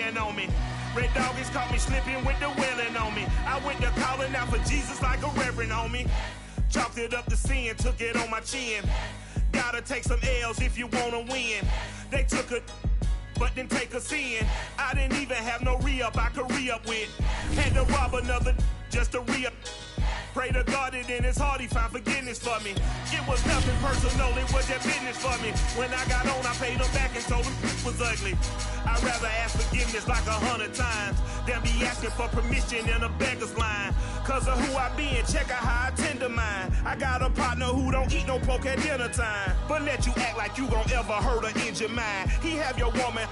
yelling on me. Red doggies caught me slipping with the wailing on me. I went to calling out for Jesus like a reverend on me. Chalked it up to sin, took it on my chin. Gotta take some L's if you wanna win. They took a but didn't take a sin. I didn't even have no re-up I could re-up with. Had to rob another just to re-up. Pray to God that in his heart he found forgiveness for me. It was nothing personal, it was their business for me. When I got on, I paid them back and told them it was ugly. I'd rather ask forgiveness like 100 times than be asking for permission in a beggar's line. Cause of who I be and check out how I tend to mine. I got a partner who don't eat no pork at dinner time, but let you act like you gon' ever hurt or injure mine. He have your woman,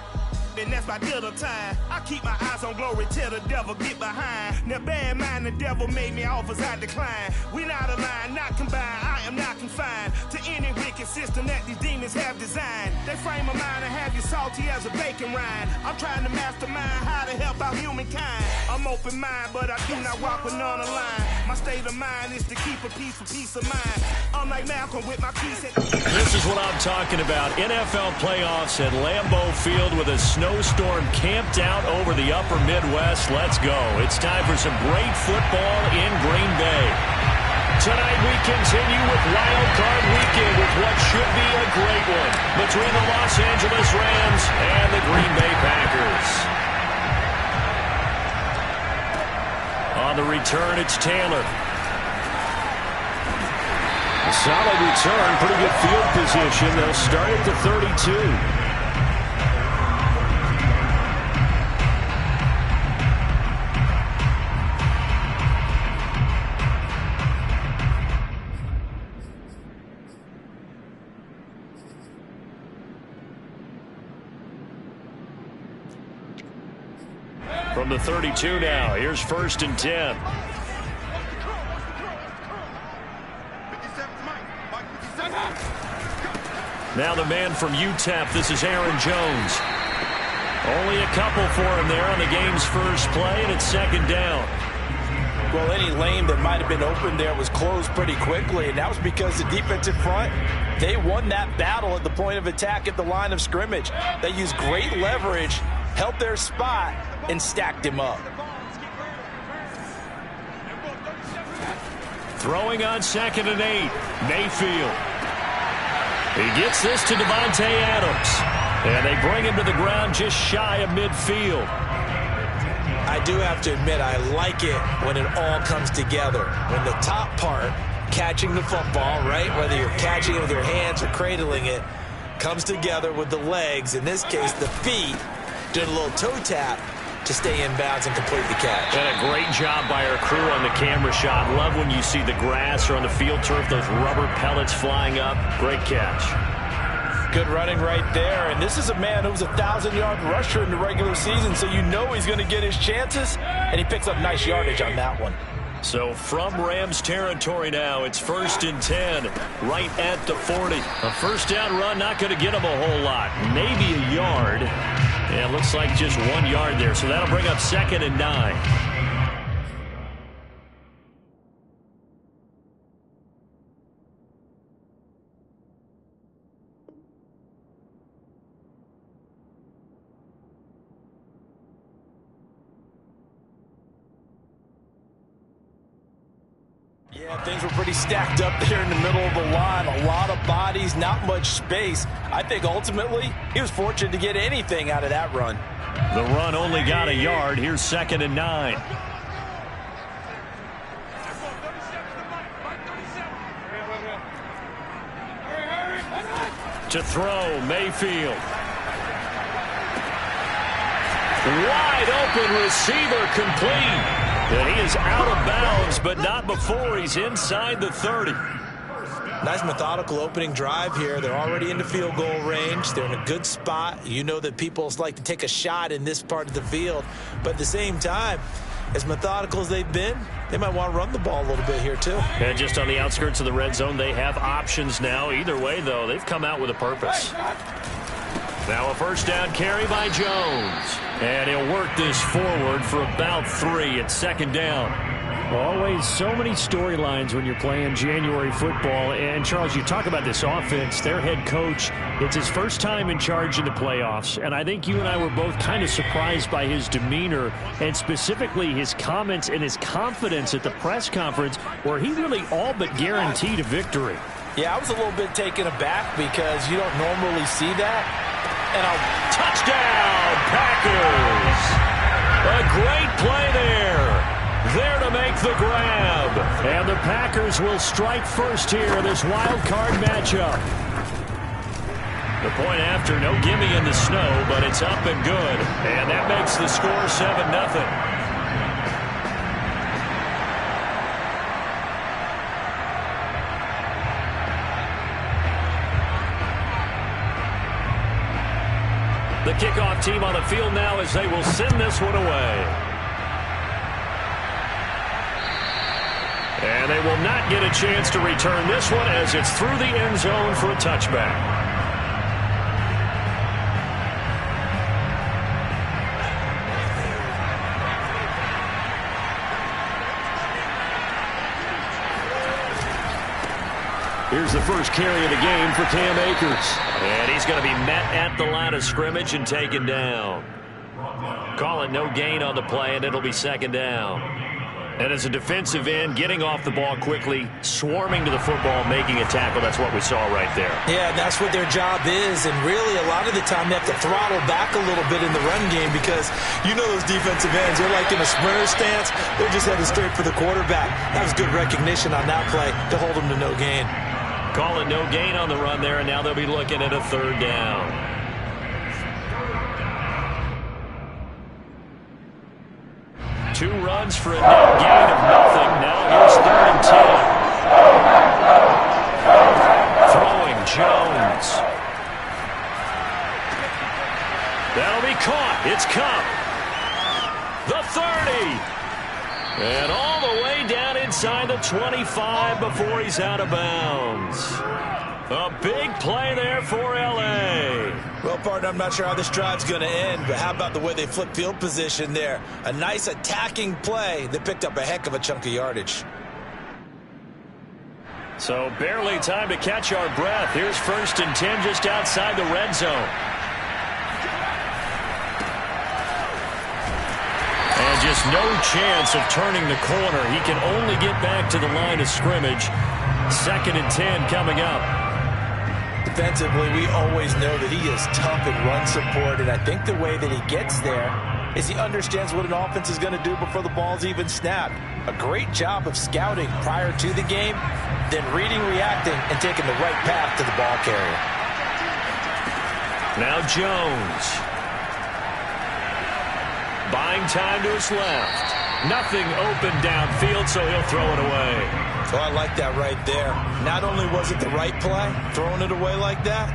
and that's my dinner time. I keep my eyes on glory till the devil get behind. Now bear in mind the devil made me offers I decline. We not aligned, not combined, I am not confined to any wicked system that these demons have designed. They frame a mind and have you salty as a bacon rind. I'm trying to mastermind how to help out humankind. I'm open mind, but I do not walk with none aligned. My state of mind is to keep a peace for peace of mind. Unlike Malcolm with my peace at... This is what I'm talking about. NFL playoffs at Lambeau Field with a snowstorm camped out over the upper Midwest. Let's go. It's time for some great football in Green Bay. Tonight we continue with Wild Card Weekend with what should be a great one between the Los Angeles Rams and the Green Bay Packers. On the return, it's Taylor. A solid return, pretty good field position. They'll start at the 32. From the 32 now, here's 1st and 10. Now the man from UTEP, this is Aaron Jones. Only a couple for him there on the game's first play, and it's 2nd down. Well, any lane that might have been open there was closed pretty quickly, and that was because the defensive front, they won that battle at the point of attack at the line of scrimmage. They used great leverage, held their spot, and stacked him up. Throwing on 2nd and 8, Mayfield. He gets this to Devontae Adams, and they bring him to the ground just shy of midfield. I do have to admit, I like it when it all comes together. When the top part, catching the football, right, whether you're catching it with your hands or cradling it, comes together with the legs, in this case the feet, did a little toe tap to stay in bounds and complete the catch. And a great job by our crew on the camera shot. Love when you see the grass or on the field turf, those rubber pellets flying up. Great catch. Good running right there. And this is a man who was a 1,000-yard rusher in the regular season, so you know he's going to get his chances, and he picks up nice yardage on that one. So from Rams territory now, it's 1st and 10, right at the 40. A first down run, not going to get him a whole lot. Maybe a yard. And it looks like just 1 yard there. So that'll bring up 2nd and 9. Yeah, things were pretty stacked up there in the middle of the line. A lot of bodies, not much space. I think ultimately he was fortunate to get anything out of that run. The run only got a yard. Here's 2nd and 9. To throw, Mayfield. Wide open receiver, complete. And he is out of bounds, but not before he's inside the 30. Nice methodical opening drive here. They're already into field goal range. They're in a good spot. You know that people like to take a shot in this part of the field. But at the same time, as methodical as they've been, they might want to run the ball a little bit here too. And just on the outskirts of the red zone, they have options now. Either way, though, they've come out with a purpose. Now a first down carry by Jones. And he'll work this forward for about 3 at 2nd down. Always so many storylines when you're playing January football. And, Charles, you talk about this offense, their head coach, it's his first time in charge in the playoffs. And I think you and I were both kind of surprised by his demeanor and specifically his comments and his confidence at the press conference where he really all but guaranteed a victory. Yeah, I was a little bit taken aback because you don't normally see that. And a touchdown, Packers! A great play there. There to make the grab. And the Packers will strike first here in this wild card matchup. The point after, no gimme in the snow, but it's up and good. And that makes the score 7-0. The kickoff team on the field now as they will send this one away. And they will not get a chance to return this one as it's through the end zone for a touchback. Here's the first carry of the game for Cam Akers. And he's going to be met at the line of scrimmage and taken down. Call it no gain on the play, and it'll be second down. And as a defensive end, getting off the ball quickly, swarming to the football, making a tackle, that's what we saw right there. Yeah, that's what their job is. And really, a lot of the time, they have to throttle back a little bit in the run game because you know those defensive ends, they're like in a sprinter stance. They're just headed straight for the quarterback. That was good recognition on that play to hold them to no gain. Call it no gain on the run there, and now they'll be looking at a third down. Two runs for a net gain of nothing. Now here's 3rd and 10. Throwing Jones. That'll be caught. It's Cup. The 30. And all the way down inside the 25 before he's out of bounds. A big play there for L.A. Well, partner, I'm not sure how this drive's going to end, but how about the way they flip field position there? A nice attacking play that picked up a heck of a chunk of yardage. So barely time to catch our breath. Here's 1st and 10 just outside the red zone. And just no chance of turning the corner. He can only get back to the line of scrimmage. 2nd and 10 coming up. Defensively, we always know that he is tough in run support, and I think the way that he gets there is he understands what an offense is going to do before the ball's even snapped. A great job of scouting prior to the game, then reading, reacting, and taking the right path to the ball carrier. Now Jones. Buying time to his left. Nothing open downfield, so he'll throw it away. So I like that right there. Not only was it the right play, throwing it away like that,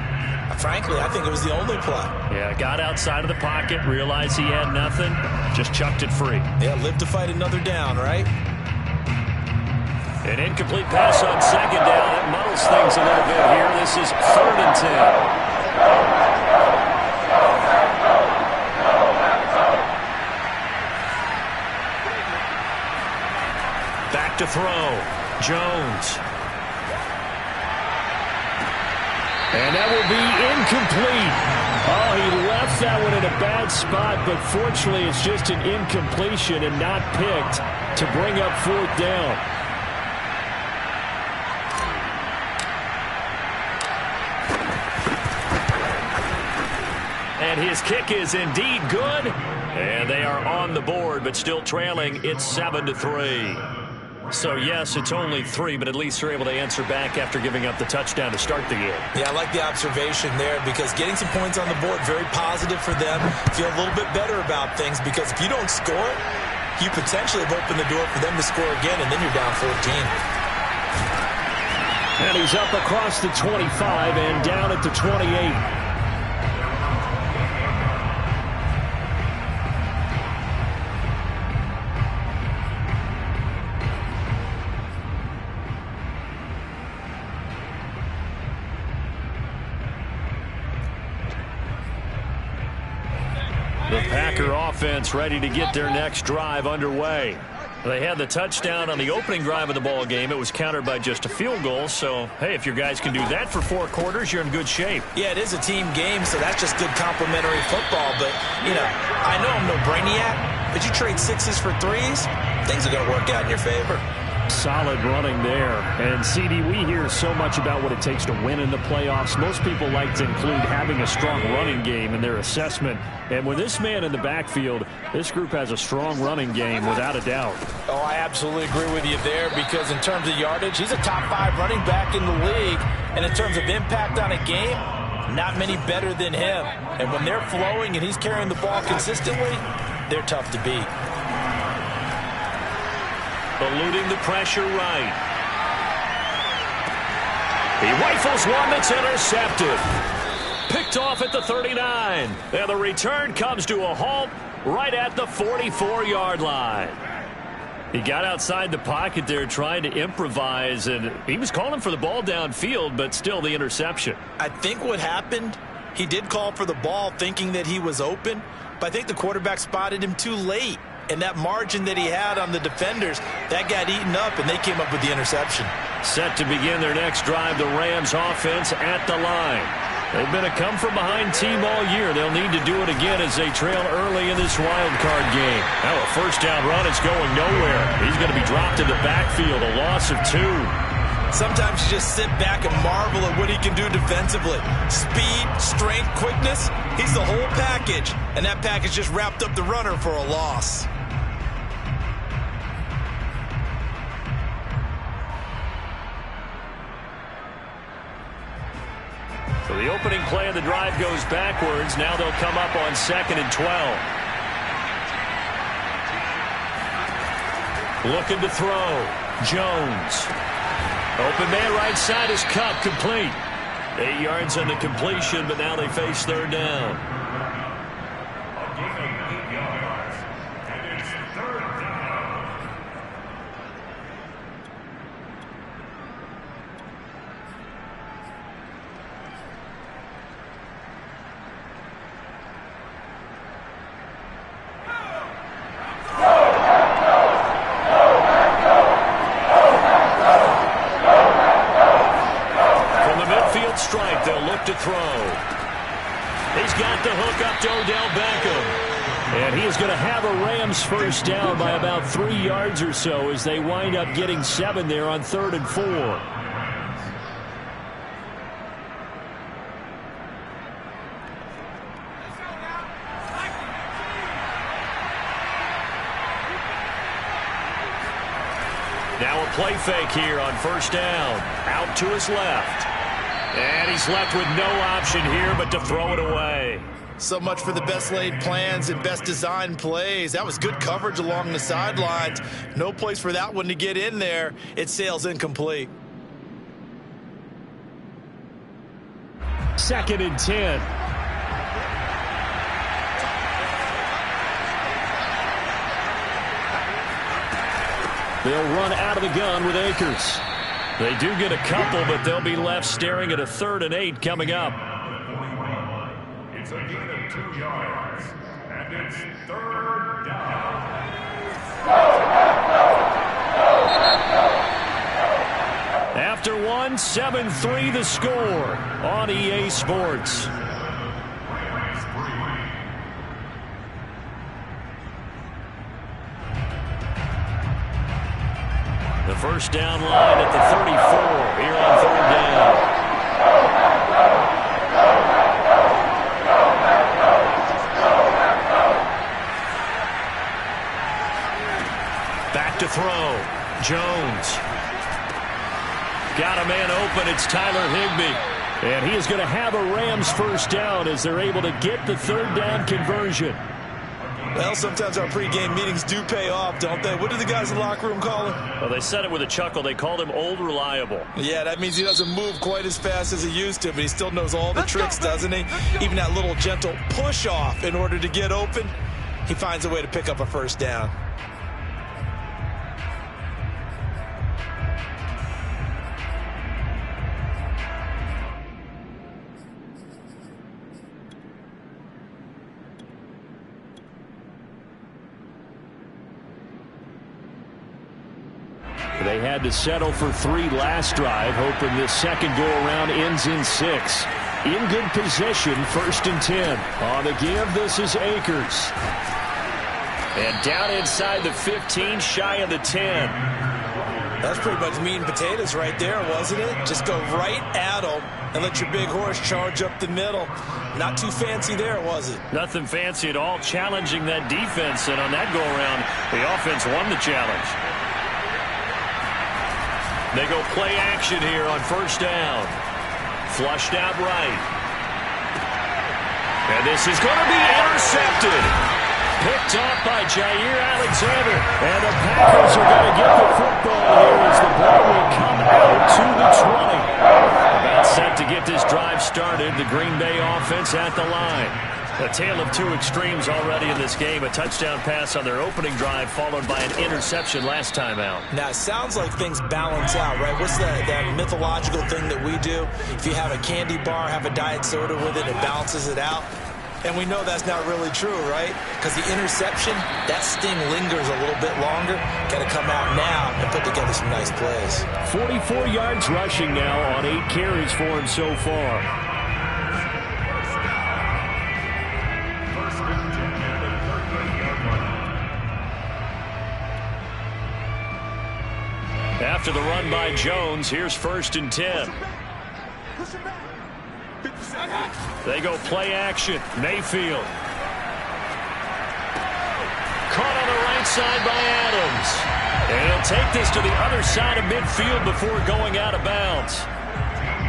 frankly, I think it was the only play. Yeah, got outside of the pocket, realized he had nothing, just chucked it free. Yeah, live to fight another down, right? An incomplete pass on 2nd down. That muddles things a little bit here. This is 3rd and 10. Back to throw. Jones. And that will be incomplete. Oh, he left that one in a bad spot, but fortunately it's just an incompletion and not picked to bring up 4th down. And his kick is indeed good. And they are on the board, but still trailing. It's 7-3. So, yes, it's only 3, but at least they're able to answer back after giving up the touchdown to start the game. Yeah, I like the observation there because getting some points on the board, very positive for them. Feel a little bit better about things because if you don't score, you potentially have opened the door for them to score again, and then you're down 14. And he's up across the 25 and down at the 28. The Packer offense ready to get their next drive underway. They had the touchdown on the opening drive of the ball game. It was countered by just a field goal. So, hey, if your guys can do that for 4 quarters, you're in good shape. Yeah, it is a team game, so that's just good complimentary football. But, you know, I know I'm no brainiac, but you trade 6s for 3s, things are going to work out in your favor. Solid running there. And, CD, we hear so much about what it takes to win in the playoffs. Most people like to include having a strong running game in their assessment. And with this man in the backfield, this group has a strong running game without a doubt. Oh, I absolutely agree with you there because in terms of yardage, he's a top 5 running back in the league. And in terms of impact on a game, not many better than him. And when they're flowing and he's carrying the ball consistently, they're tough to beat. Eluding the pressure right. He rifles one that's intercepted. Picked off at the 39. And the return comes to a halt right at the 44-yard line. He got outside the pocket there trying to improvise, and he was calling for the ball downfield, but still the interception. I think what happened, he did call for the ball thinking that he was open, but I think the quarterback spotted him too late. And that margin that he had on the defenders, that got eaten up, and they came up with the interception. Set to begin their next drive, the Rams offense at the line. They've been a come-from-behind team all year. They'll need to do it again as they trail early in this wild card game. Now a first down run is going nowhere. He's going to be dropped in the backfield, a loss of 2. Sometimes you just sit back and marvel at what he can do defensively. Speed, strength, quickness, he's the whole package. And that package just wrapped up the runner for a loss. So the opening play of the drive goes backwards. Now they'll come up on 2nd and 12. Looking to throw. Jones. Open man right side is cut, complete. 8 yards on the completion, but now they face 3rd down. A gain of 8 yards, and it's 3rd down. Strike, they'll look to throw. He's got the hook up to Odell Beckham. And he is going to have a Rams first down by about 3 yards or so as they wind up getting 7 there on 3rd and 4. Now a play fake here on first down. Out to his left. And he's left with no option here but to throw it away. So much for the best laid plans and best designed plays. That was good coverage along the sidelines. No place for that one to get in there. It sails incomplete. 2nd and 10. They'll run out of the gun with Akers. They do get a couple, but they'll be left staring at a 3rd and 8 coming up. It's a gain of 2 yards, and it's 3rd down. After 1, 7-3 the score on EA Sports. The first down line at the 34 here on 3rd down. Back to throw. Jones. Got a man open. It's Tyler Higbee. And he is going to have a Rams first down as they're able to get the 3rd down conversion. Well, sometimes our pregame meetings do pay off, don't they? What do the guys in the locker room call him? Well, they said it with a chuckle. They called him Old Reliable. Yeah, that means he doesn't move quite as fast as he used to, but he still knows all the tricks, doesn't he? Even that little gentle push-off in order to get open, he finds a way to pick up a first down. They had to settle for 3 last drive, hoping this second go-around ends in 6. In good position, 1st and 10. On the give, this is Akers. And down inside the 15, shy of the 10. That's pretty much meat and potatoes right there, wasn't it? Just go right at them and let your big horse charge up the middle. Not too fancy there, was it? Nothing fancy at all, challenging that defense. And on that go-around, the offense won the challenge. They go play action here on 1st down. Flushed out right. And this is going to be intercepted. Picked off by Jair Alexander. And the Packers are going to get the football here as the ball will come out to the 20. About set to get this drive started. The Green Bay offense at the line. A tale of 2 extremes already in this game. A touchdown pass on their opening drive followed by an interception last time out. Now, it sounds like things balance out, right? What's that mythological thing that we do? If you have a candy bar, have a diet soda with it, it balances it out. And we know that's not really true, right? Because the interception, that sting lingers a little bit longer. Got to come out now and put together some nice plays. 44 yards rushing now on 8 carries for him so far. After the run by Jones, here's 1st and 10. They go play action. Mayfield. Caught on the right side by Adams. And he'll take this to the other side of midfield before going out of bounds.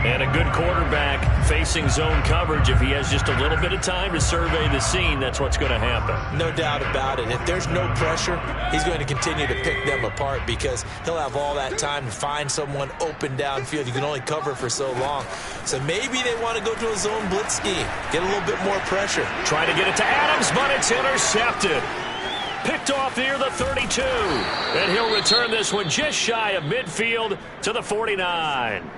And a good quarterback facing zone coverage. If he has just a little bit of time to survey the scene, that's what's going to happen. No doubt about it. If there's no pressure, he's going to continue to pick them apart because he'll have all that time to find someone open downfield. You can only cover for so long. So maybe they want to go to a zone blitz scheme, get a little bit more pressure. Try to get it to Adams, but it's intercepted. Picked off near the 32. And he'll return this one just shy of midfield to the 49.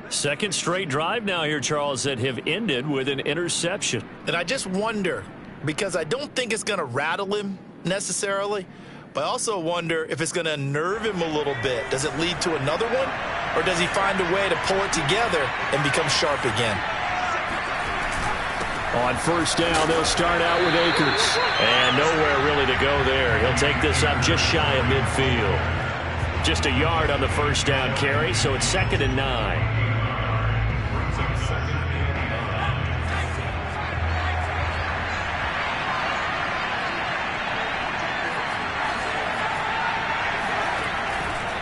Second straight drive now here, Charles, that have ended with an interception. And I just wonder, because I don't think it's going to rattle him necessarily, but I also wonder if it's going to nerve him a little bit. Does it lead to another one? Or does he find a way to pull it together and become sharp again? On 1st down, they'll start out with Akers. And nowhere really to go there. He'll take this up just shy of midfield. Just a yard on the 1st down carry, so it's 2nd and 9.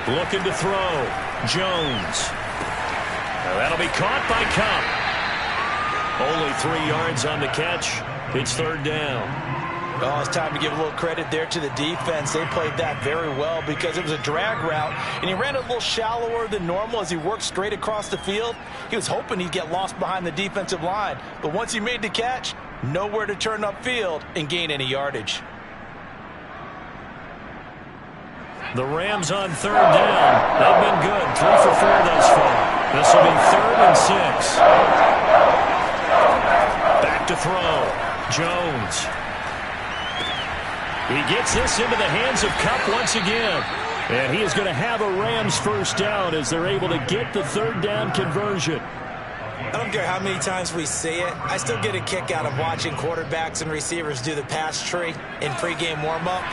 Looking to throw. Jones. Now that'll be caught by Cup. Only 3 yards on the catch. It's 3rd down. Well, it's time to give a little credit there to the defense. They played that very well because it was a drag route, and he ran a little shallower than normal as he worked straight across the field. He was hoping he'd get lost behind the defensive line, but once he made the catch, nowhere to turn upfield and gain any yardage. The Rams on 3rd down. They've been good. 3 for 4 thus far. This will be 3rd and 6. Back to throw. Jones. He gets this into the hands of Cup once again. And he is going to have a Rams 1st down as they're able to get the 3rd down conversion. I don't care how many times we see it. I still get a kick out of watching quarterbacks and receivers do the pass tree in pregame warm-up.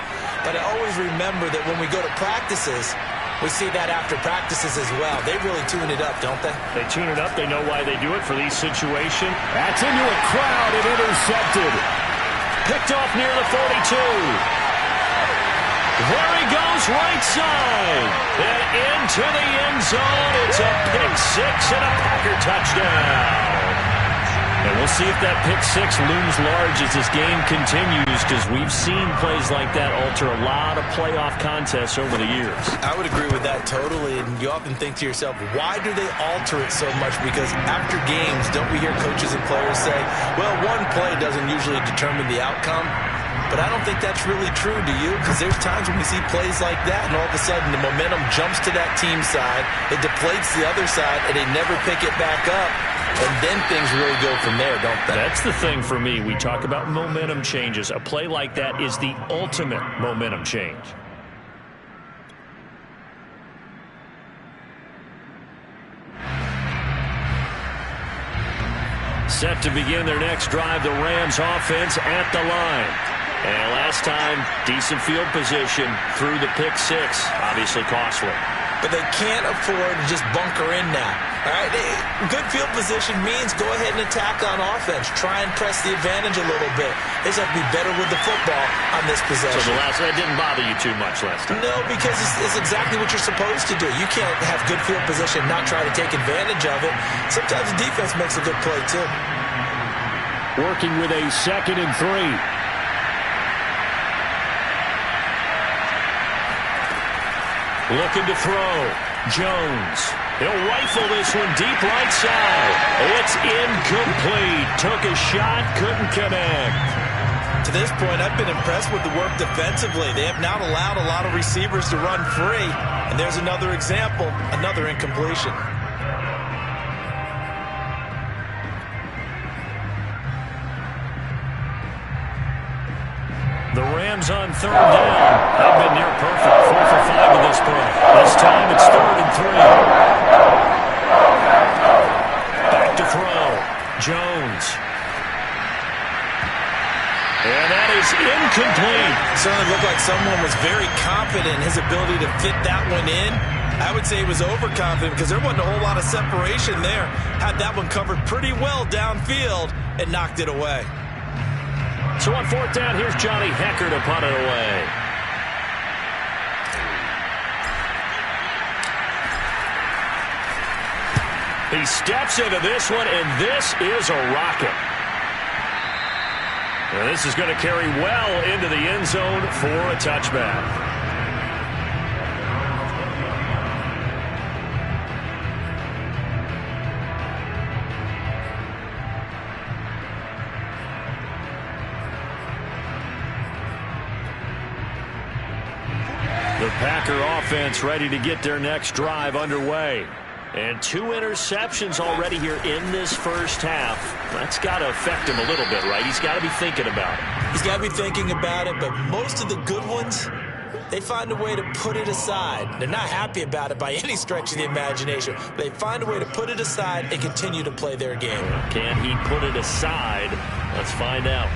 But I always remember that when we go to practices, we see that after practices as well. They really tune it up, don't they? They tune it up. They know why they do it for these situations. That's into a crowd and intercepted. Picked off near the 42. There he goes, right side. And into the end zone. It's a pick 6 and a Packer touchdown. And we'll see if that pick 6 looms large as this game continues, because we've seen plays like that alter a lot of playoff contests over the years. I would agree with that totally, and you often think to yourself, why do they alter it so much? Because after games, don't we hear coaches and players say, well, one play doesn't usually determine the outcome? But I don't think that's really true, do you? Because there's times when we see plays like that, and all of a sudden the momentum jumps to that team side, it deflates the other side, and they never pick it back up. And then things really go from there, don't they? That's the thing for me. We talk about momentum changes. A play like that is the ultimate momentum change. Set to begin their next drive, the Rams offense at the line. And last time, decent field position through the pick six. Obviously costly. But they can't afford to just bunker in now. All right, good field position means go ahead and attack on offense. Try and press the advantage a little bit. They just have to be better with the football on this possession. So that didn't bother you too much last time? No, because it's exactly what you're supposed to do. You can't have good field position and not try to take advantage of it. Sometimes the defense makes a good play, too. Working with a 2nd and 3. Looking to throw. Jones. He'll rifle this one deep right side. It's incomplete. Took a shot, couldn't connect. To this point, I've been impressed with the work defensively. They have not allowed a lot of receivers to run free. And there's another example, another incompletion. The Rams on 3rd down. They've been near perfect. 4 for 5 in this play. This time it's 3rd and 3. Back to throw. Jones. And that is incomplete. Certainly looked like someone was very confident in his ability to fit that one in. I would say he was overconfident because there wasn't a whole lot of separation there. Had that one covered pretty well downfield and knocked it away. So on 4th down, here's Johnny Hecker to punt it away. He steps into this one, and this is a rocket. And this is going to carry well into the end zone for a touchback. The Packer offense ready to get their next drive underway. And 2 interceptions already here in this first half. That's got to affect him a little bit, right? He's got to be thinking about it. He's got to be thinking about it, but most of the good ones, they find a way to put it aside. They're not happy about it by any stretch of the imagination. They find a way to put it aside and continue to play their game. Can he put it aside? Let's find out.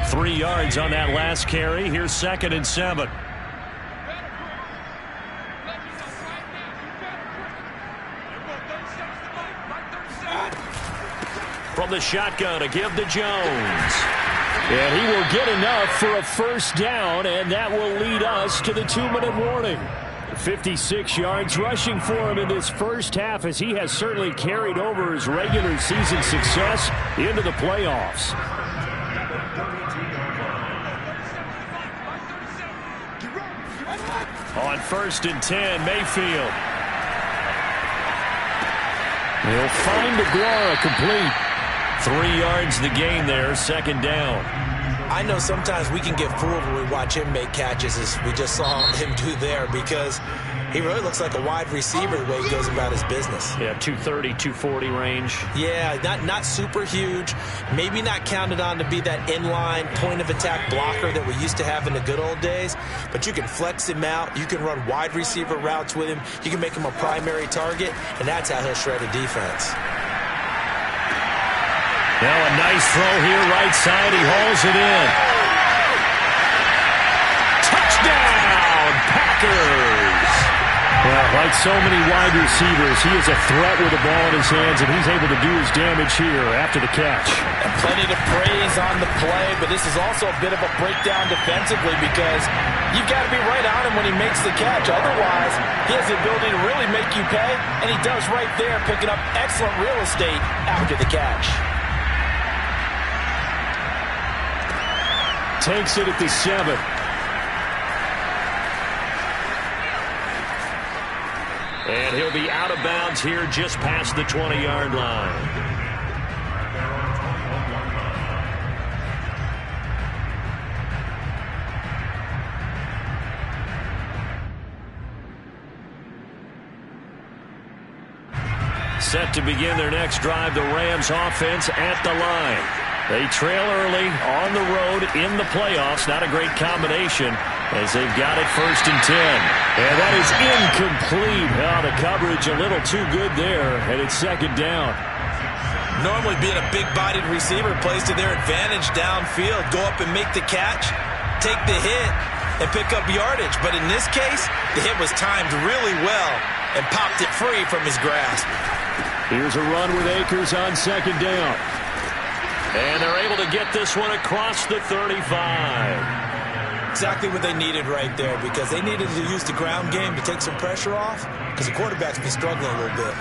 3 yards on that last carry. Here's 2nd and 7. From the shotgun to give to Jones. And he will get enough for a first down, and that will lead us to the 2-minute warning. 56 yards rushing for him in this first half, as he has certainly carried over his regular season success into the playoffs. On 1st and 10, Mayfield. He'll find Aguara complete. 3 yards the gain there, 2nd down. I know sometimes we can get fooled when we watch him make catches, as we just saw him do there, because he really looks like a wide receiver the way he goes about his business. Yeah, 230, 240 range. Yeah, not super huge. Maybe not counted on to be that inline point-of-attack blocker that we used to have in the good old days, but you can flex him out. You can run wide receiver routes with him. You can make him a primary target, and that's how he'll shred a defense. Now a nice throw here, right side. He hauls it in. Touchdown, Packers! Well, like so many wide receivers, he is a threat with the ball in his hands, and he's able to do his damage here after the catch. And plenty to praise on the play, but this is also a bit of a breakdown defensively, because you've got to be right on him when he makes the catch. Otherwise, he has the ability to really make you pay, and he does right there, picking up excellent real estate after the catch. Takes it at the 7. And he'll be out of bounds here just past the 20-yard line. Set to begin their next drive, the Rams offense at the line. They trail early on the road in the playoffs. Not a great combination as they've got it 1st and 10. And that is incomplete. Oh, the coverage a little too good there, and it's 2nd down. Normally being a big-bodied receiver plays to their advantage downfield. Go up and make the catch, take the hit, and pick up yardage. But in this case, the hit was timed really well and popped it free from his grasp. Here's a run with Akers on second down. And they're able to get this one across the 35. Exactly what they needed right there, because they needed to use the ground game to take some pressure off, because the quarterback's been struggling a little bit.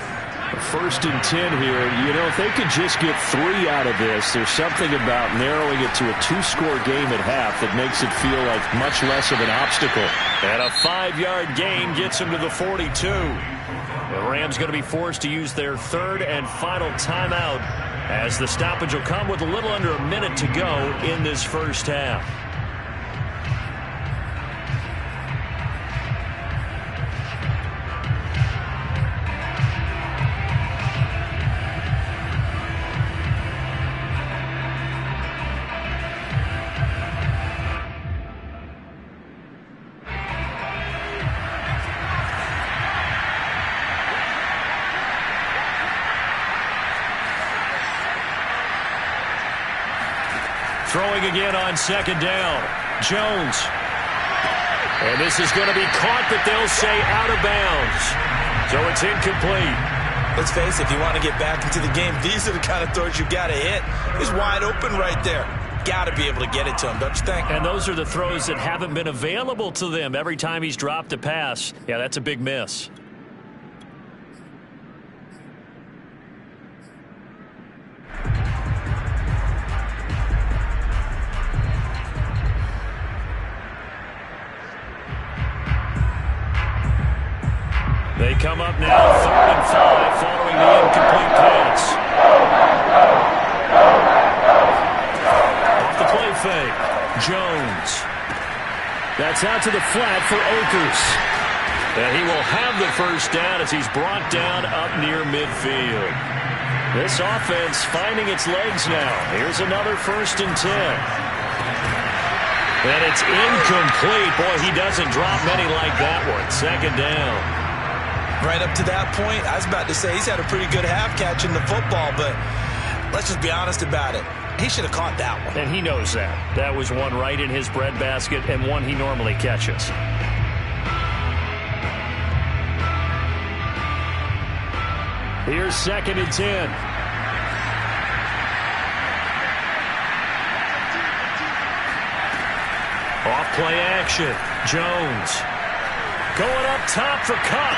First and 10 here. You know, if they could just get 3 out of this, there's something about narrowing it to a 2-score game at half that makes it feel like much less of an obstacle. And a 5-yard gain gets them to the 42. The Rams going to be forced to use their third and final timeout, as the stoppage will come with a little under a minute to go in this first half. Throwing again on second down. Jones. And this is going to be caught, but they'll say out of bounds. So it's incomplete. Let's face it, if you want to get back into the game, these are the kind of throws you got to hit. He's wide open right there. Got to be able to get it to him, don't you think? And those are the throws that haven't been available to them every time he's dropped a pass. Yeah, that's a big miss. They come up now, 3rd and 5, following the incomplete pass. Off the play fake, Jones. That's out to the flat for Akers. And he will have the first down as he's brought down up near midfield. This offense finding its legs now. Here's another 1st and 10. And it's incomplete. Boy, he doesn't drop many like that one. 2nd down. Right up to that point, I was about to say he's had a pretty good half catching the football, but let's just be honest about it. He should have caught that one. And he knows that. That was one right in his breadbasket and one he normally catches. Here's 2nd and 10. Off play action. Jones. Going up top for Cup.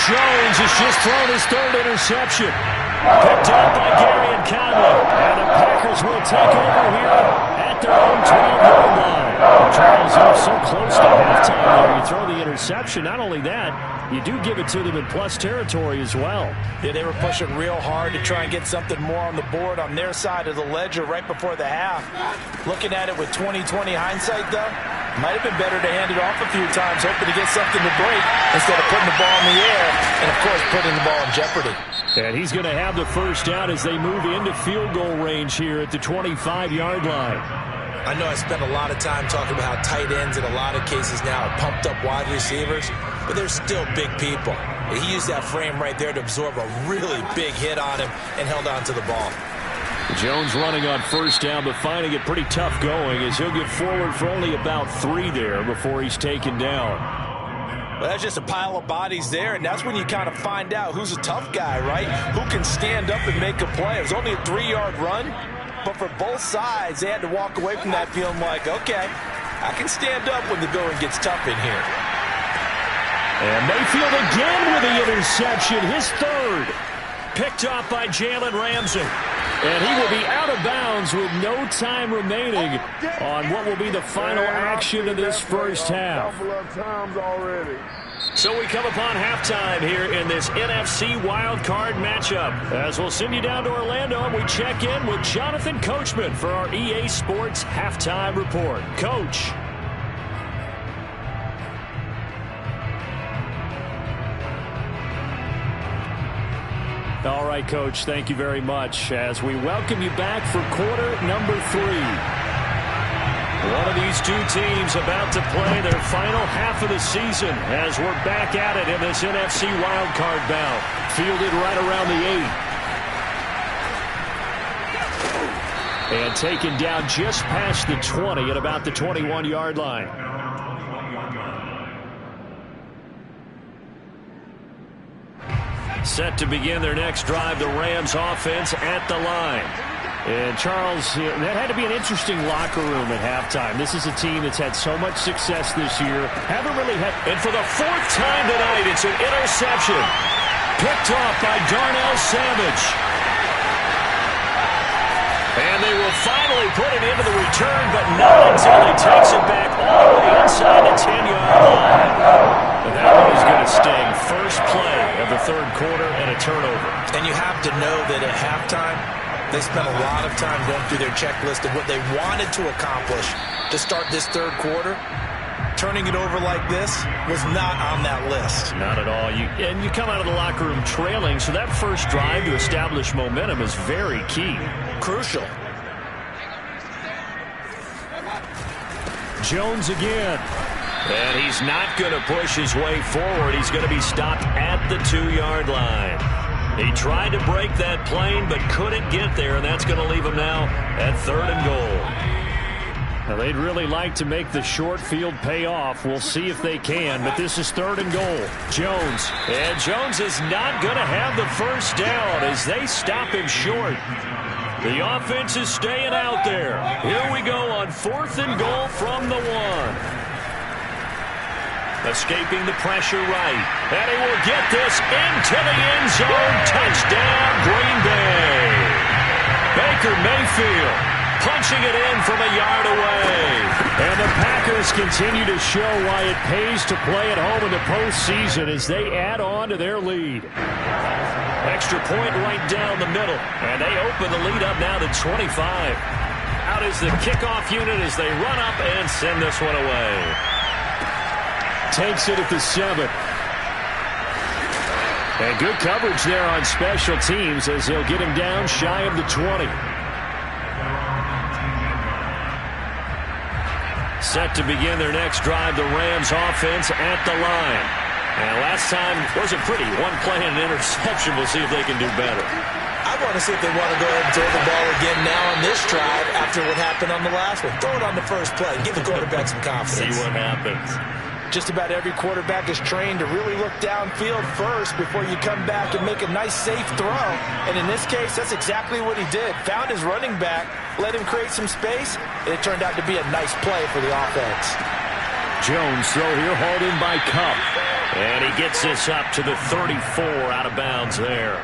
Jones has just thrown his 3rd interception. Picked up by Gary and Conley. And the Packers will take over here at their own 12-yard line. Charles, you're so close to halftime there. You throw the interception. Not only that, you do give it to them in plus territory as well. Yeah, they were pushing real hard to try and get something more on the board on their side of the ledger right before the half. Looking at it with 20/20 hindsight, though, might have been better to hand it off a few times, hoping to get something to break instead of putting the ball in the air and, of course, putting the ball in jeopardy. And he's going to have the first down as they move into field goal range here at the 25-yard line. I know I spent a lot of time talking about how tight ends in a lot of cases now are pumped up wide receivers, but they're still big people. He used that frame right there to absorb a really big hit on him and held on to the ball. Jones running on first down, but finding it pretty tough going as he'll get forward for only about 3 there before he's taken down. Well, that's just a pile of bodies there, and that's when you kind of find out who's a tough guy, right? Who can stand up and make a play. It was only a 3-yard run, but for both sides, they had to walk away from that feeling like, okay, I can stand up when the going gets tough in here. And Mayfield again with the interception, his 3rd. Picked off by Jalen Ramsey. And he will be out of bounds with no time remaining on what will be the final action of this first half. So we come upon halftime here in this NFC wildcard matchup. As we'll send you down to Orlando and we check in with Jonathan Coachman for our EA Sports Halftime Report. Coach. All right, Coach, thank you very much as we welcome you back for quarter number 3. One of these two teams about to play their final half of the season as we're back at it in this NFC wildcard bout. Fielded right around the 8. And taken down just past the 20 at about the 21-yard line. Set to begin their next drive, the Rams offense at the line. And Charles, that had to be an interesting locker room at halftime. This is a team that's had so much success this year. Haven't really had. And for the fourth time tonight, it's an interception. Picked off by Darnell Savage. And they will finally put it into the return, but not until he takes it back all the way inside the 10-yard line. And that one is going to sting. First play of the third quarter and a turnover. And you have to know that at halftime, they spent a lot of time going through their checklist of what they wanted to accomplish to start this third quarter. Turning it over like this was not on that list. Not at all. And you come out of the locker room trailing, so that first drive to establish momentum is very key. Crucial. Jones again. And he's not going to push his way forward. He's going to be stopped at the 2-yard line. He tried to break that plane but couldn't get there, and that's going to leave him now at 3rd and goal. Now, they'd really like to make the short field pay off. We'll see if they can, but this is 3rd and goal. Jones. And Jones is not going to have the first down as they stop him short. The offense is staying out there. Here we go on 4th and goal from the 1. Escaping the pressure right. And he will get this into the end zone. Touchdown, Green Bay. Baker Mayfield punching it in from a yard away. And the Packers continue to show why it pays to play at home in the postseason as they add on to their lead. Extra point right down the middle. And they open the lead up now to 25. Out is the kickoff unit as they run up and send this one away. Takes it at the 7. And good coverage there on special teams as they'll get him down shy of the 20. Set to begin their next drive, the Rams offense at the line. And last time wasn't pretty. One play and an interception. We'll see if they can do better. I want to see if they want to go ahead and throw the ball again now on this drive after what happened on the last one. Throw it on the first play. Give the quarterback some confidence. See what happens. Just about every quarterback is trained to really look downfield first before you come back and make a nice, safe throw. And in this case, that's exactly what he did. Found his running back, let him create some space, and it turned out to be a nice play for the offense. Jones throw here, hauled in by Kupp. And he gets this up to the 34 out of bounds there.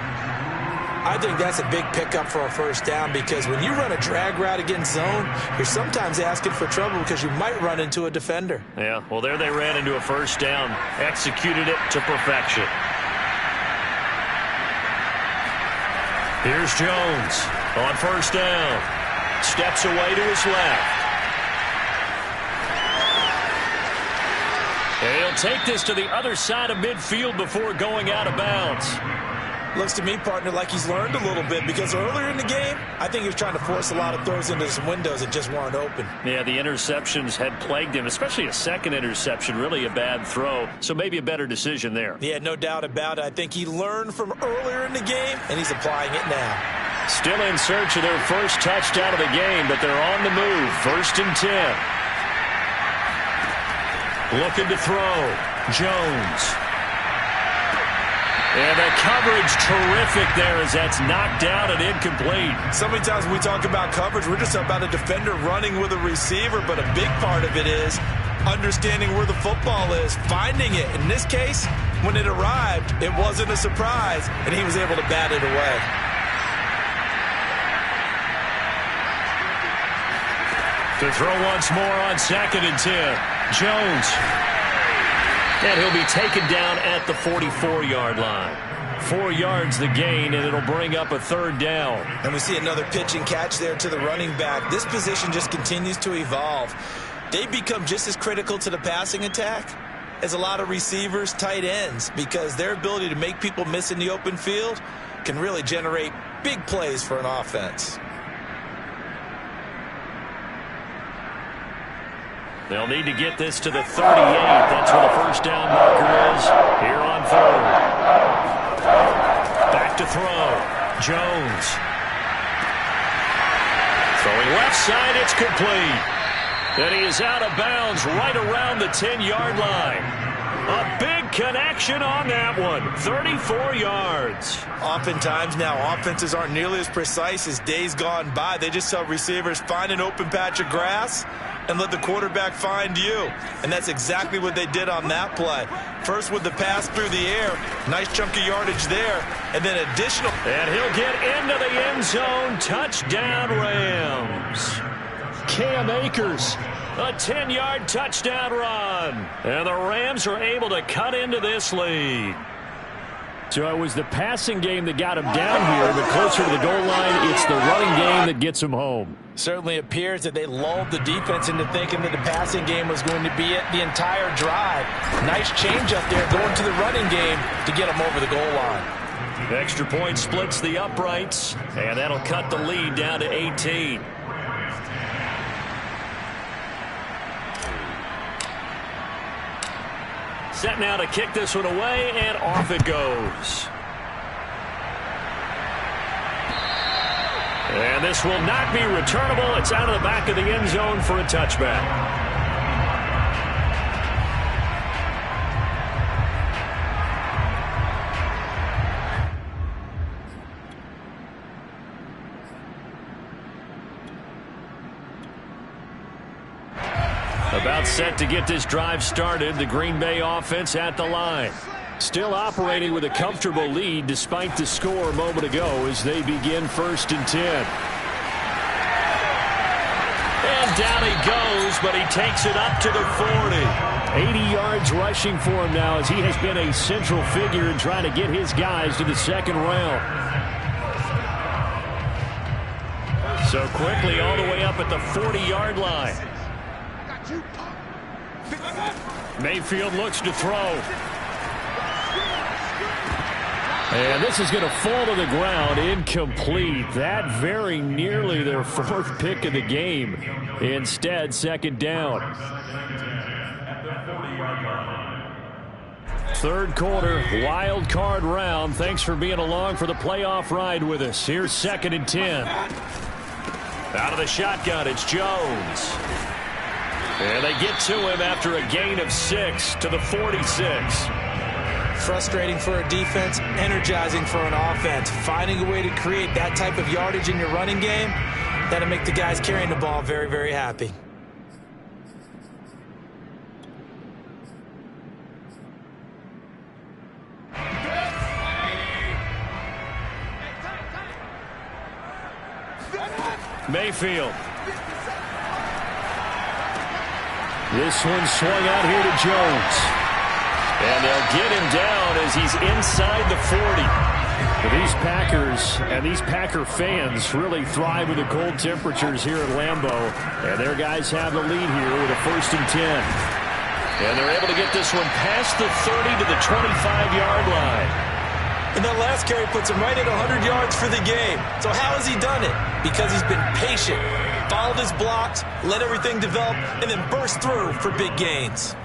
I think that's a big pickup for a first down because when you run a drag route against zone, you're sometimes asking for trouble because you might run into a defender. Yeah, well, there they ran into a first down, executed it to perfection. Here's Jones on first down. Steps away to his left. And he'll take this to the other side of midfield before going out of bounds. Looks to me, partner, like he's learned a little bit because earlier in the game, I think he was trying to force a lot of throws into some windows that just weren't open. Yeah, the interceptions had plagued him, especially a second interception, really a bad throw. So maybe a better decision there. Yeah, no doubt about it. I think he learned from earlier in the game, and he's applying it now. Still in search of their first touchdown of the game, but they're on the move. 1st and 10. Looking to throw. Jones. And the coverage terrific there as that's knocked down and incomplete. So many times when we talk about coverage, we're just about a defender running with a receiver, but a big part of it is understanding where the football is, finding it. In this case, when it arrived, it wasn't a surprise, and he was able to bat it away. To throw once more on 2nd and 10. Jones. And he'll be taken down at the 44-yard line. 4 yards the gain, and it'll bring up a 3rd down. And we see another pitch and catch there to the running back. This position just continues to evolve. They become just as critical to the passing attack as a lot of receivers, tight ends, because their ability to make people miss in the open field can really generate big plays for an offense. They'll need to get this to the 38. That's where the first down marker is here on 3rd. Back to throw. Jones. Throwing left side, it's complete. And he is out of bounds right around the 10-yard line. A big connection on that one. 34 yards. Oftentimes now, offenses aren't nearly as precise as days gone by. They just tell receivers, find an open patch of grass and let the quarterback find you. And that's exactly what they did on that play. First with the pass through the air. Nice chunk of yardage there. And then additional. And he'll get into the end zone. Touchdown, Rams. Cam Akers, a 10-yard touchdown run. And the Rams are able to cut into this lead. So it was the passing game that got him down here, but closer to the goal line, it's the running game that gets him home. Certainly appears that they lulled the defense into thinking that the passing game was going to be it the entire drive. Nice change up there going to the running game to get them over the goal line. Extra point splits the uprights, and that'll cut the lead down to 18. Set now to kick this one away, and off it goes. And this will not be returnable. It's out of the back of the end zone for a touchback. About set to get this drive started. The Green Bay offense at the line. Still operating with a comfortable lead despite the score a moment ago as they begin 1st and 10. And down he goes, but he takes it up to the 40. 80 yards rushing for him now as he has been a central figure in trying to get his guys to the second round. So quickly all the way up at the 40-yard line. Mayfield looks to throw. And this is going to fall to the ground, incomplete. That very nearly their 4th pick of the game. Instead, 2nd down. 3rd quarter, wild card round. Thanks for being along for the playoff ride with us. Here's 2nd and 10. Out of the shotgun, it's Jones. And they get to him after a gain of 6 to the 46. Frustrating for a defense, energizing for an offense. Finding a way to create that type of yardage in your running game, that'll make the guys carrying the ball very, very happy. Mayfield. This one swung out here to Jones. And they'll get him down as he's inside the 40. But these Packers and these Packer fans really thrive with the cold temperatures here at Lambeau. And their guys have the lead here with a 1st and 10. And they're able to get this one past the 30 to the 25-yard line. And that last carry puts him right at 100 yards for the game. So how has he done it? Because he's been patient, followed his blocks, let everything develop, and then burst through for big gains.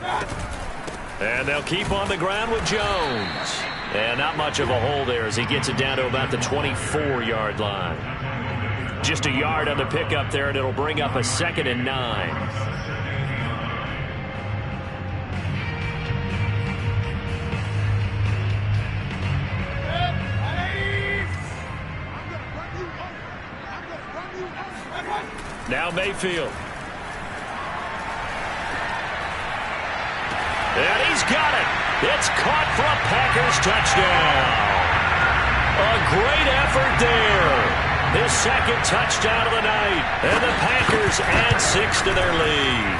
And they'll keep on the ground with Jones. And not much of a hole there as he gets it down to about the 24-yard line. Just a yard on the pickup there, and it'll bring up a 2nd and 9. Now Mayfield. And he's got it. It's caught for a Packers touchdown. A great effort there. His 2nd touchdown of the night. And the Packers add 6 to their lead.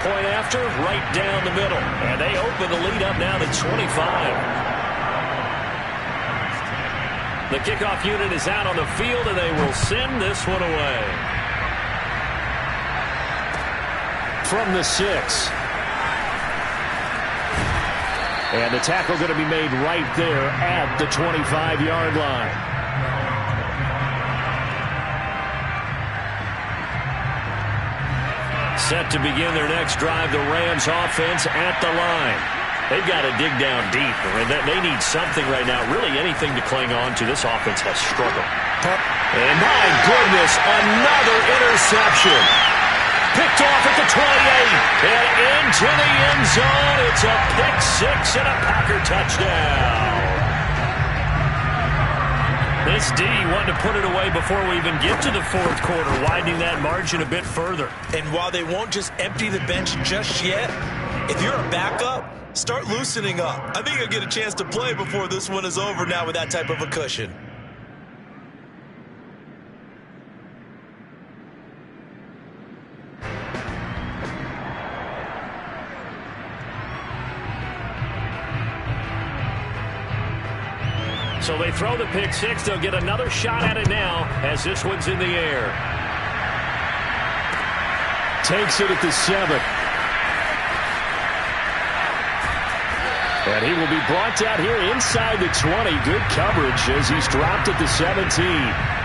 Point after, right down the middle. And they open the lead up now to 25. The kickoff unit is out on the field, and they will send this one away. From the 6. And the tackle going to be made right there at the 25-yard line. Set to begin their next drive, the Rams offense at the line. They've got to dig down deep. I mean, they need something right now, really anything to cling on to. This offense has struggled. And my goodness, another interception. Picked off at the 28 and into the end zone. It's a pick six and a Packer touchdown. This D wanted to put it away before we even get to the fourth quarter, widening that margin a bit further. And while they won't just empty the bench just yet, if you're a backup, start loosening up. I think you'll get a chance to play before this one is over now with that type of a cushion. So they throw the pick six. They'll get another shot at it now as this one's in the air. Takes it at the 7. And he will be brought down here inside the 20. Good coverage as he's dropped at the 17.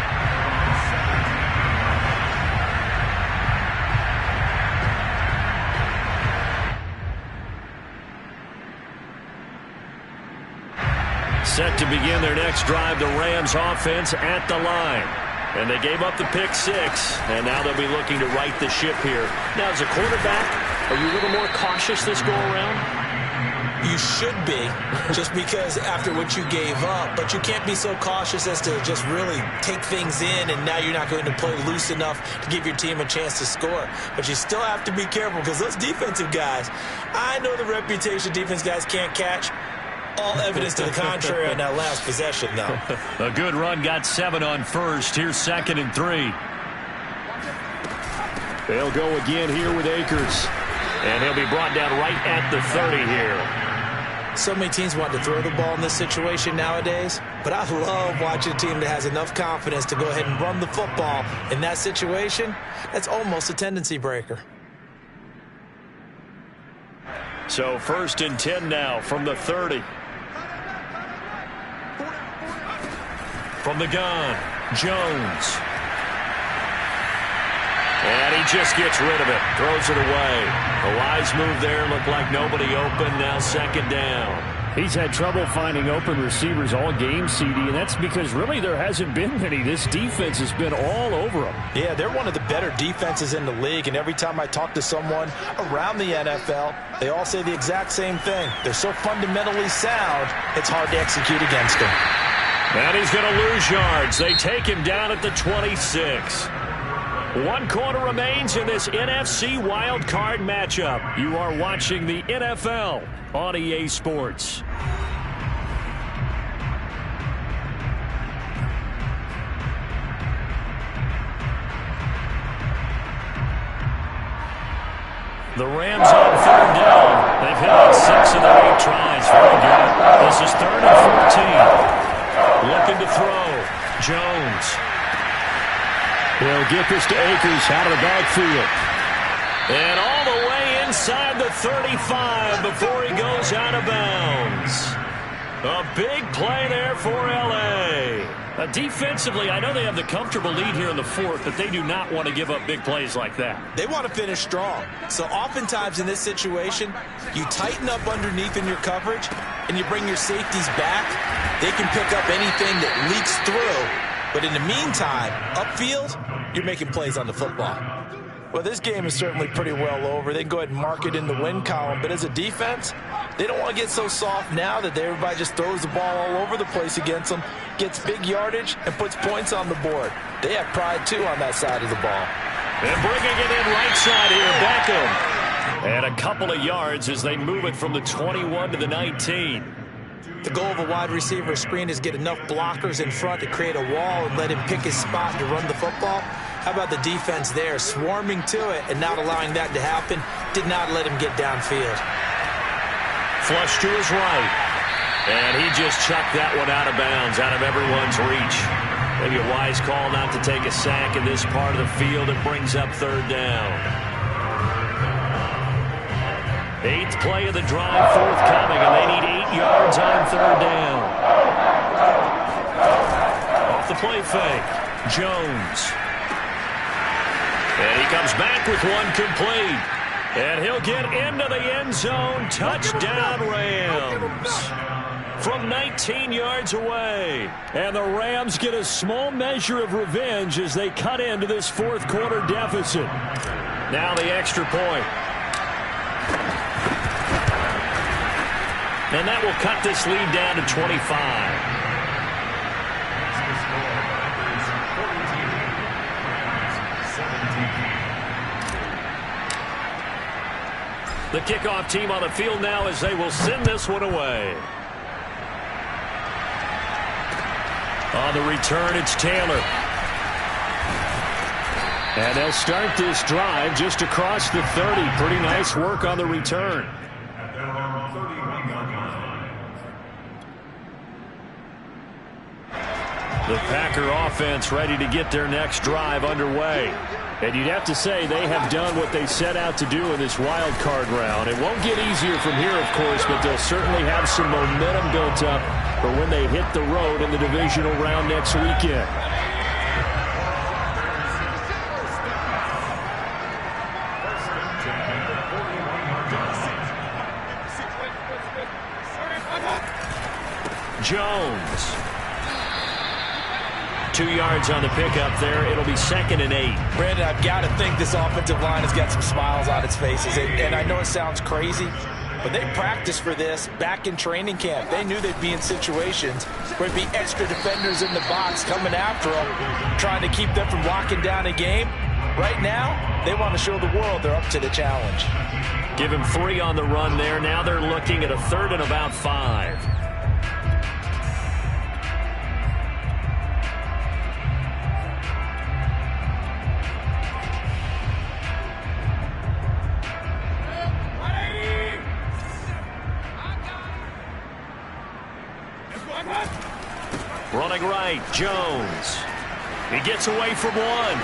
Set to begin their next drive, the Rams offense at the line. And they gave up the pick six, and now they'll be looking to right the ship here. Now, as a quarterback, are you a little more cautious this go-around? You should be, just because after what you gave up, but you can't be so cautious as to just really take things in, and now you're not going to play loose enough to give your team a chance to score. But you still have to be careful, because those defensive guys, I know the reputation defense guys can't catch. All evidence to the contrary on that last possession, though. A good run, got 7 on first. Here's 2nd and 3. They'll go again here with Akers. And he'll be brought down right at the 30 here. So many teams want to throw the ball in this situation nowadays, but I love watching a team that has enough confidence to go ahead and run the football in that situation. That's almost a tendency breaker. So 1st and 10 now from the 30. From the gun, Jones. And he just gets rid of it, throws it away. A wise move there, looked like nobody open, now 2nd down. He's had trouble finding open receivers all game, CD, and that's because really there hasn't been many. This defense has been all over them. Yeah, they're one of the better defenses in the league, and every time I talk to someone around the NFL, they all say the exact same thing. They're so fundamentally sound, it's hard to execute against them. And he's going to lose yards. They take him down at the 26. 1 quarter remains in this NFC Wild Card matchup. You are watching the NFL on EA Sports. The Rams on 3rd down. They've hit on 6 of their 8 tries. Very good. This is 3rd and 14. Looking to throw. Jones. He'll get this to Akers out of the backfield. And all the way inside the 35 before he goes out of bounds. A big play there for L.A. Defensively, I know they have the comfortable lead here in the 4th, but they do not want to give up big plays like that. They want to finish strong. So oftentimes in this situation, you tighten up underneath in your coverage, and you bring your safeties back. They can pick up anything that leaks through. But in the meantime, upfield, you're making plays on the football. Well, this game is certainly pretty well over. They can go ahead and mark it in the win column. But as a defense, they don't want to get so soft now that everybody just throws the ball all over the place against them, gets big yardage, and puts points on the board. They have pride, too, on that side of the ball. And bringing it in right side here, Beckham. And a couple of yards as they move it from the 21 to the 19. The goal of a wide receiver screen is get enough blockers in front to create a wall and let him pick his spot to run the football. How about the defense there, swarming to it and not allowing that to happen? Did not let him get downfield. Flush to his right. And he just chucked that one out of bounds, out of everyone's reach. Maybe a wise call not to take a sack in this part of the field. It brings up 3rd down. 8th play of the drive forthcoming, and they need 8 yards on 3rd down. Off the play fake, Jones. And he comes back with one complete. And he'll get into the end zone. Touchdown, Rams. from 19 yards away. And the Rams get a small measure of revenge as they cut into this fourth quarter deficit. Now the extra point. And that will cut this lead down to 25. The kickoff team on the field now as they will send this one away. On the return, it's Taylor. And they'll start this drive just across the 30. Pretty nice work on the return. The Packer offense ready to get their next drive underway. And you'd have to say they have done what they set out to do in this wild card round. It won't get easier from here, of course, but they'll certainly have some momentum built up for when they hit the road in the divisional round next weekend. Jones. 2 yards on the pickup there. It'll be 2nd and 8. Brandon, I've got to think this offensive line has got some smiles on its faces. And I know it sounds crazy, but they practiced for this back in training camp. They knew they'd be in situations where there'd be extra defenders in the box coming after them, trying to keep them from locking down a game. Right now, they want to show the world they're up to the challenge. Give him 3 on the run there. Now they're looking at a 3rd and about 5. Running right, Jones. He gets away from one.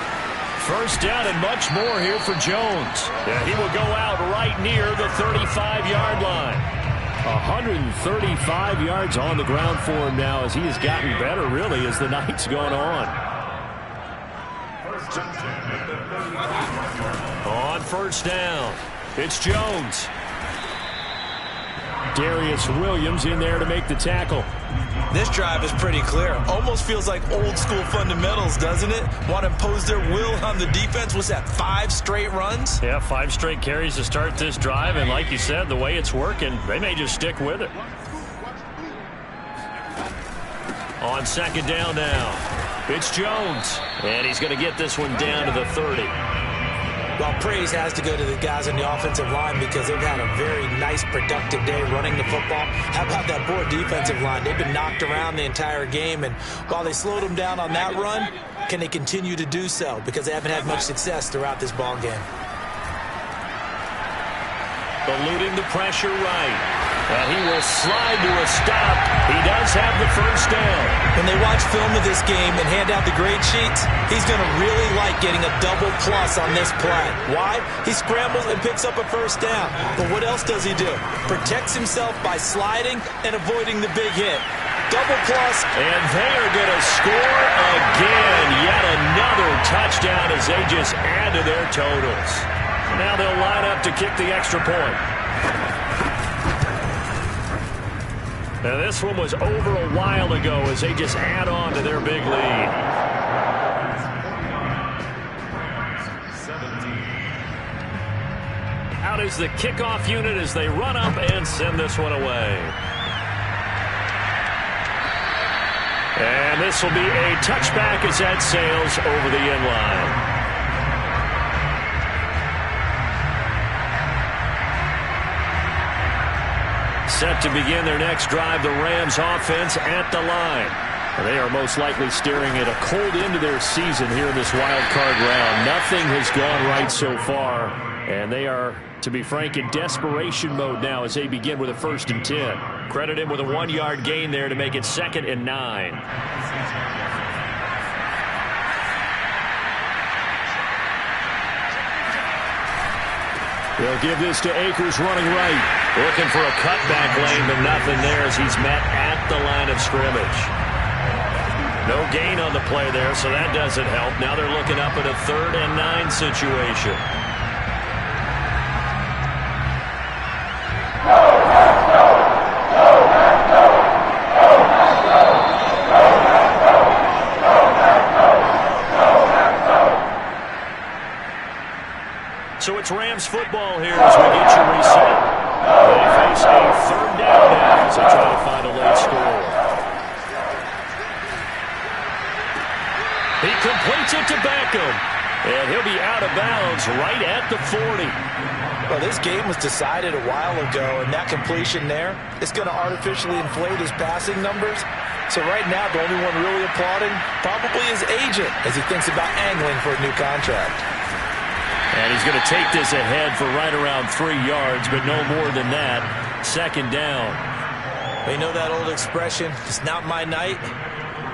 First down and much more here for Jones. Yeah, he will go out right near the 35-yard line. 135 yards on the ground for him now as he has gotten better, really, as the night's gone on. On first down, it's Jones. Darius Williams in there to make the tackle. This drive is pretty clear. Almost feels like old school fundamentals, doesn't it? Want to impose their will on the defense. What's that, 5 straight runs? Yeah, 5 straight carries to start this drive. And like you said, the way it's working, they may just stick with it. On 2nd down now, it's Jones. And he's going to get this one down to the 30. Well, praise has to go to the guys on the offensive line because they've had a very nice, productive day running the football. How about that poor defensive line? They've been knocked around the entire game, and while they slowed them down on that run, can they continue to do so? Because they haven't had much success throughout this ball game. Eluding the pressure right. And he will slide to a stop. He does have the first down. When they watch film of this game and hand out the grade sheets, he's going to really like getting a double plus on this play. Why? He scrambles and picks up a first down. But what else does he do? Protects himself by sliding and avoiding the big hit. Double plus. And they are going to score again. Yet another touchdown as they just add to their totals. Now they'll line up to kick the extra point. Now this one was over a while ago as they just add on to their big lead. Out is the kickoff unit as they run up and send this one away. And this will be a touchback as that sails over the end line. Set to begin their next drive, the Rams offense at the line. They are most likely staring at a cold end to their season here in this wild card round. Nothing has gone right so far, and they are, to be frank, in desperation mode now as they begin with a 1st and 10. Credit him with a 1-yard gain there to make it 2nd and 9. They'll give this to Akers running right. Looking for a cutback lane, but nothing there as he's met at the line of scrimmage. No gain on the play there, so that doesn't help. Now they're looking up at a 3rd and 9 situation. formation reset. They face a third down now as they try to find a late score. He completes it to Beckham. And he'll be out of bounds right at the 40. Well, this game was decided a while ago, and that completion there is going to artificially inflate his passing numbers. So right now, the only one really applauding probably his agent as he thinks about angling for a new contract. And he's going to take this ahead for right around 3 yards, but no more than that. Second down. You know that old expression, it's not my night?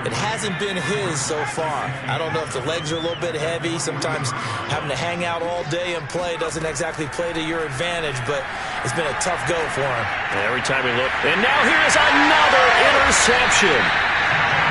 It hasn't been his so far. I don't know if the legs are a little bit heavy. Sometimes having to hang out all day and play doesn't exactly play to your advantage, but it's been a tough go for him. Every time he looks. And now here's another interception.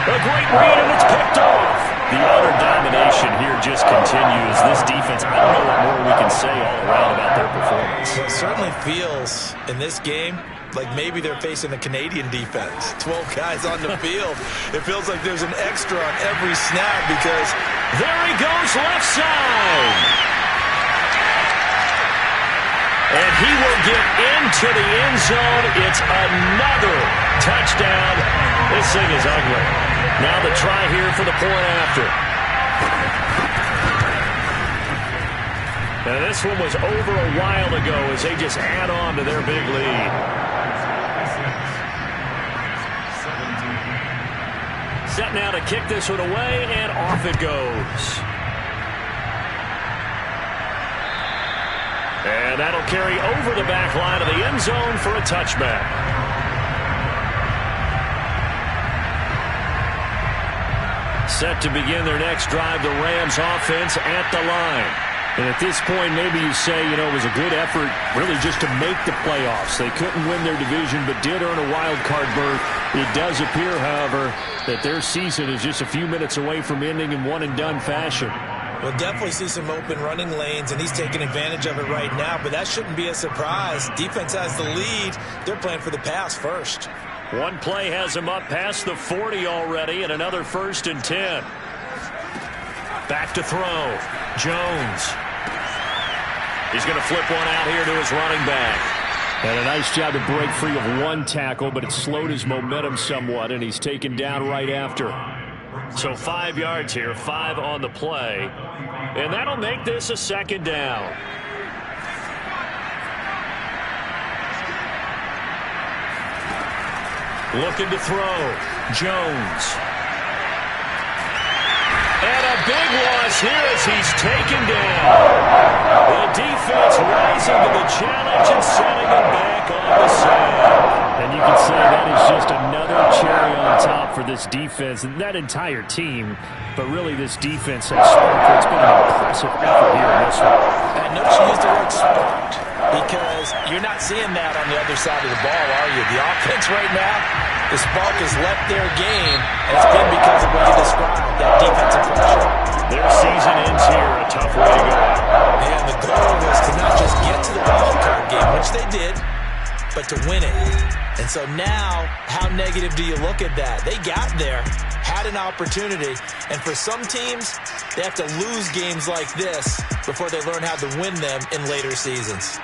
A great read, and it's picked off. The utter domination here just continues. This defense, I don't know what more we can say all around about their performance. Well, it certainly feels in this game like maybe they're facing a Canadian defense. 12 guys on the field. It feels like there's an extra on every snap because there he goes left side. And he will get into the end zone. It's another touchdown. This thing is ugly. Now the try here for the point after. Now this one was over a while ago as they just add on to their big lead. Set now to kick this one away, and off it goes. And that'll carry over the back line of the end zone for a touchback. Set to begin their next drive, the Rams offense at the line. And at this point, maybe you say, you know, it was a good effort really just to make the playoffs. They couldn't win their division but did earn a wild card berth. It does appear, however, that their season is just a few minutes away from ending in one-and-done fashion. We'll definitely see some open running lanes, and he's taking advantage of it right now, but that shouldn't be a surprise. Defense has the lead. They're playing for the pass first. One play has him up past the 40 already, and another 1st and 10. Back to throw. Jones. He's going to flip one out here to his running back. And a nice job to break free of one tackle, but it slowed his momentum somewhat, and he's taken down right after. So 5 yards here, 5 on the play. And that'll make this a second down. Looking to throw. Jones. And a big loss here as he's taken down. The defense rising to the challenge and setting him back on the side. And you can say that is just another cherry on top for this defense and that entire team. But really, this defense has sparked. It's been an impressive effort here in this one. And notice you used the word sparked because you're not seeing that on the other side of the ball, are you? The offense right now, the spark has left their game, and it's been because of what you described, that defensive pressure. Their season ends here, a tough way to go out. And the goal was to not just get to the wild card game, which they did, but to win it. And so now, how negative do you look at that? They got there, had an opportunity, and for some teams, they have to lose games like this before they learn how to win them in later seasons.